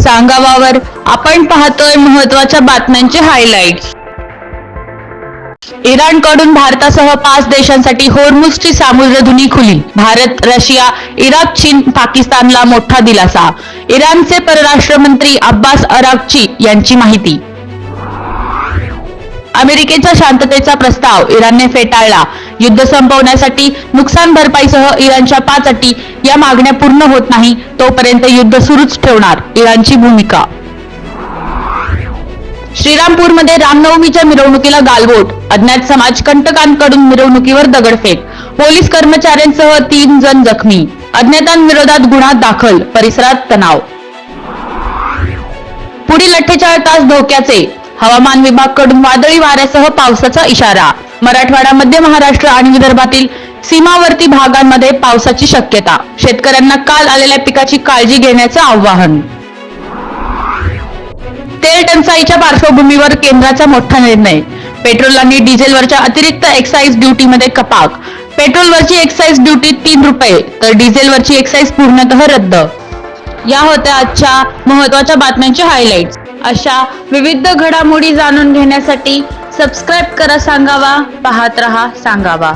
सांगावावर आपण पाहतोय महत्त्वाच्या बातम्यांचे हायलाइट्स। इराणकडून भारतासह 5 देशांसाठी होर्मुझची सामुद्रधुनी खुली। भारत, रशिया, इराक, चीन, पाकिस्तानला मोठा दिलासा। इराणचे परराष्ट्र मंत्री अब्बास अराक्ची यांची माहिती। अमेरिकेचा शांततेचा प्रस्ताव इराणने फेटाळला। युद्ध संपवण्यासाठी नुकसान भरपाईसह इराणच्या 5 अटी या मागण्या पूर्ण होत नाही तोपर्यंत युद्ध सुरूच ठेवणार, इराणची भूमिका। श्रीरामपूरमध्ये रामनवमीच्या मिरवणुकीला गालबोट, अज्ञात समाजकंटकांकडून मिरवणुकीवर दगडफेक, पोलीस कर्मचाऱ्यांसह 3 जण जखमी, अज्ञातांविरोधात गुन्हा दाखल, परिसरात तणाव। पुढील 48 तास धोक्याचे, हवामान विभागाकडून वादळी वाऱ्यासह पावसाचा इशारा। मराठवाडा, मध्य महाराष्ट्र आणि विदर्भातील सीमावर्ती भागांमध्ये पावसाची शक्यता। शेतकऱ्यांना काल आलेल्या पिकाची काळजी घेण्याचं आवाहन। तेल टंचाईच्या पार्श्वभूमीवर केंद्राचा मोठा निर्णय। पेट्रोल आणि डिझेलवरच्या अतिरिक्त एक्साईज ड्युटीमध्ये कपात। पेट्रोलवरची एक्साईज ड्युटी 3 रुपये तर डिझेलवरची एक्साईज पूर्णतः रद्द। या होत्या आजच्या महत्त्वाच्या बातम्यांचे हायलाइट्स। अशा विविध घडामोडी जाणून घेण्यासाठी सबस्क्राइब करा सांगावा, पाहत रहा सांगावा।